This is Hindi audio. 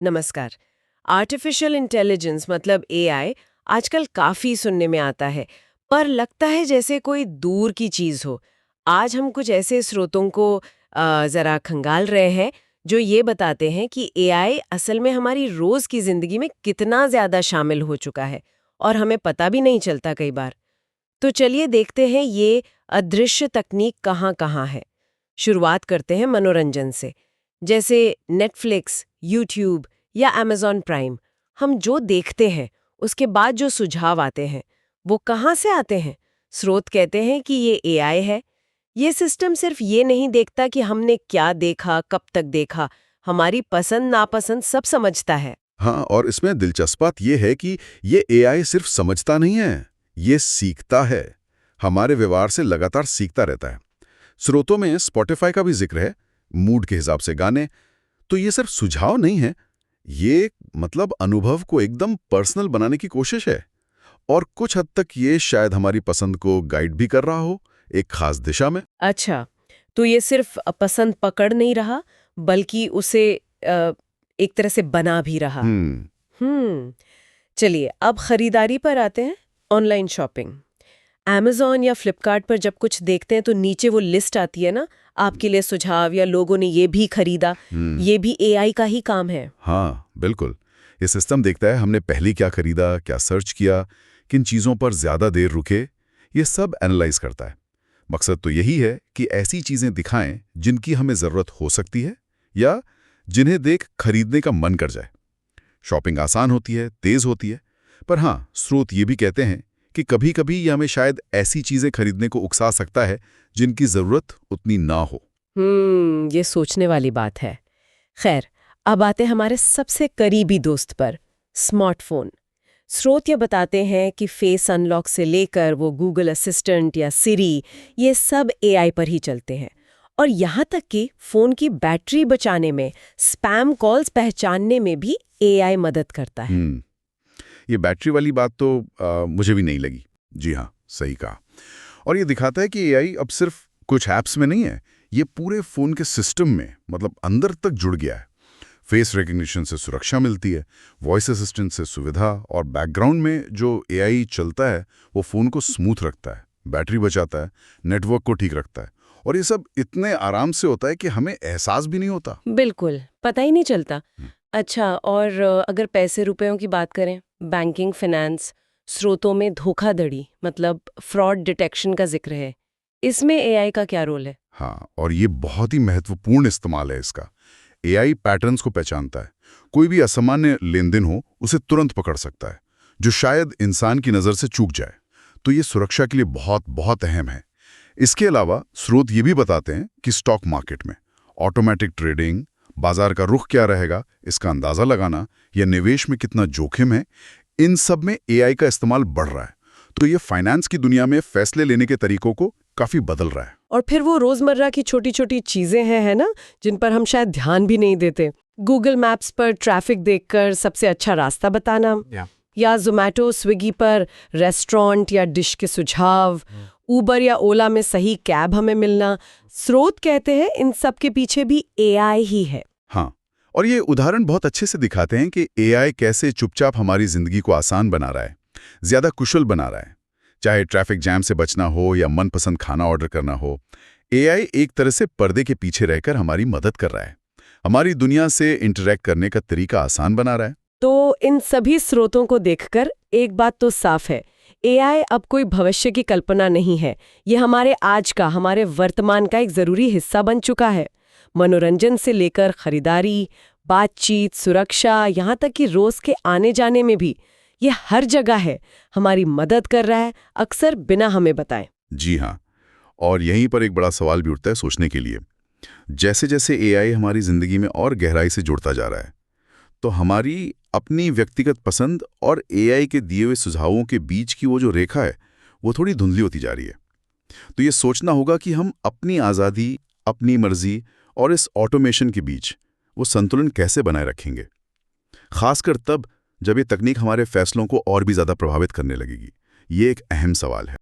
नमस्कार। आर्टिफिशियल इंटेलिजेंस मतलब एआई आजकल काफी सुनने में आता है, पर लगता है जैसे कोई दूर की चीज हो। आज हम कुछ ऐसे स्रोतों को जरा खंगाल रहे हैं जो ये बताते हैं कि एआई असल में हमारी रोज की जिंदगी में कितना ज्यादा शामिल हो चुका है और हमें पता भी नहीं चलता कई बार। तो चलिए देखते हैं ये अदृश्य तकनीक कहाँ कहाँ है। शुरुआत करते हैं मनोरंजन से। जैसे नेटफ्लिक्स, यूट्यूब या अमेज़न प्राइम, हम जो देखते हैं उसके बाद जो सुझाव आते हैं वो कहाँ से आते हैं? स्रोत कहते हैं कि ये एआई है। ये सिस्टम सिर्फ ये नहीं देखता कि हमने क्या देखा, कब तक देखा, हमारी पसंद नापसंद सब समझता है। हाँ, और इसमें दिलचस्प बात यह है कि ये एआई सिर्फ समझता नहीं है, ये सीखता है। हमारे व्यवहार से लगातार सीखता रहता है। स्रोतों में स्पॉटिफाई का भी जिक्र है, मूड के हिसाब से गाने। तो ये सिर्फ सुझाव नहीं है, ये मतलब अनुभव को एकदम पर्सनल बनाने की कोशिश है। और कुछ हद तक ये शायद हमारी पसंद को गाइड भी कर रहा हो, एक खास दिशा में। अच्छा, तो ये सिर्फ पसंद पकड़ नहीं रहा, बल्कि उसे एक तरह से बना भी रहा। हम्म। चलिए अब खरीदारी पर आते हैं। ऑनलाइन शॉपिंग, Amazon या फ्लिपकार्ट पर जब कुछ देखते हैं तो नीचे वो लिस्ट आती है ना, आपके लिए सुझाव या लोगों ने ये भी खरीदा। ये भी एआई का ही काम है। हाँ, बिल्कुल। ये सिस्टम देखता है हमने पहले क्या खरीदा, क्या सर्च किया, किन चीज़ों पर ज़्यादा देर रुके, ये सब एनालाइज करता है। मकसद तो यही है कि ऐसी चीज़ें दिखाएं जिनकी हमें ज़रूरत हो सकती है या जिन्हें देख खरीदने का मन कर जाए। शॉपिंग आसान होती है, तेज़ होती है, पर हाँ, स्रोत ये भी कहते हैं कि कभी-कभी ये हमें शायद ऐसी चीज़ें खरीदने को उकसा सकता है जिनकी ज़रूरत उतनी ना हो। ये सोचने वाली बात है। खैर, अब आते हैं हमारे सबसे करीबी दोस्त पर, स्मार्टफोन। स्रोत ये बताते हैं कि फेस अनलॉक से लेकर वो गूगल असिस्टेंट या सिरी, ये सब एआई पर ही चलते हैं। और यहाँ तक कि फ़ोन की बैटरी बचाने में, स्पैम कॉल्स पहचानने में भी एआई मदद करता है। ये बैटरी वाली बात तो मुझे भी नहीं लगी। जी हाँ, सही कहा। और ये दिखाता है कि एआई अब सिर्फ कुछ ऐप्स में नहीं है, ये पूरे फ़ोन के सिस्टम में मतलब अंदर तक जुड़ गया है। फेस रिकग्निशन से सुरक्षा मिलती है, वॉइस असिस्टेंट से सुविधा, और बैकग्राउंड में जो एआई चलता है वो फ़ोन को स्मूथ रखता है, बैटरी बचाता है, नेटवर्क को ठीक रखता है। और ये सब इतने आराम से होता है कि हमें एहसास भी नहीं होता। बिल्कुल, पता ही नहीं चलता। अच्छा, और अगर पैसे रुपयों की बात करें, बैंकिंग, फाइनेंस, स्रोतों में धोखाधड़ी मतलब फ्रॉड डिटेक्शन का जिक्र है। इसमें एआई का क्या रोल है? हाँ, और ये बहुत ही महत्वपूर्ण इस्तेमाल है इसका। एआई पैटर्न्स को पहचानता है। कोई भी असामान्य लेनदेन हो उसे तुरंत पकड़ सकता है, जो शायद इंसान की नज़र से चूक जाए। तो ये सुरक्षा के लिए बहुत बहुत अहम है। इसके अलावा स्रोत ये भी बताते हैं कि स्टॉक मार्केट में ऑटोमेटिक ट्रेडिंग, बाजार का रुख क्या रहेगा, इसका अंदाज़ा लगाना, या निवेश में कितना जोखिम है, इन सब में एआई का इस्तेमाल बढ़ रहा है। तो ये फाइनेंस की दुनिया में फैसले लेने के तरीकों को काफ़ी बदल रहा है। और फिर वो रोजमर्रा की छोटी छोटी चीजें हैं, है ना, जिन पर हम शायद ध्यान भी नहीं देते। गूगल मैप्स पर ट्रैफिक देखकर सबसे अच्छा रास्ता बताना, या जोमैटो स्विगी पर रेस्टोरेंट या डिश के सुझाव, उबर या ओला में सही कैब हमें मिलना। स्रोत कहते हैं इन सब के पीछे भी एआई ही है। हाँ, और ये उदाहरण बहुत अच्छे से दिखाते हैं कि एआई कैसे चुपचाप हमारी जिंदगी को आसान बना रहा है, ज्यादा कुशल बना रहा है। चाहे ट्रैफिक जैम से बचना हो या मनपसंद खाना ऑर्डर करना हो, एआई एक तरह से पर्दे के पीछे रहकर हमारी मदद कर रहा है, हमारी दुनिया से इंटरैक्ट करने का तरीका आसान बना रहा है। तो इन सभी स्रोतों को देखकर एक बात तो साफ है, एआई अब कोई भविष्य की कल्पना नहीं है। ये हमारे आज का, हमारे वर्तमान का एक जरूरी हिस्सा बन चुका है। मनोरंजन से लेकर खरीदारी, बातचीत, सुरक्षा, यहाँ तक कि रोज के आने जाने में भी ये हर जगह है, हमारी मदद कर रहा है, अक्सर बिना हमें बताए। जी हाँ, और यहीं पर एक बड़ा सवाल भी उठता है सोचने के लिए। जैसे जैसे एआई हमारी जिंदगी में और गहराई से जुड़ता जा रहा है, तो हमारी अपनी व्यक्तिगत पसंद और एआई के दिए हुए सुझावों के बीच की वो जो रेखा है, वो थोड़ी धुंधली होती जा रही है। तो ये सोचना होगा कि हम अपनी आज़ादी, अपनी मर्जी और इस ऑटोमेशन के बीच वो संतुलन कैसे बनाए रखेंगे, खासकर तब जब ये तकनीक हमारे फैसलों को और भी ज़्यादा प्रभावित करने लगेगी। ये एक अहम सवाल है।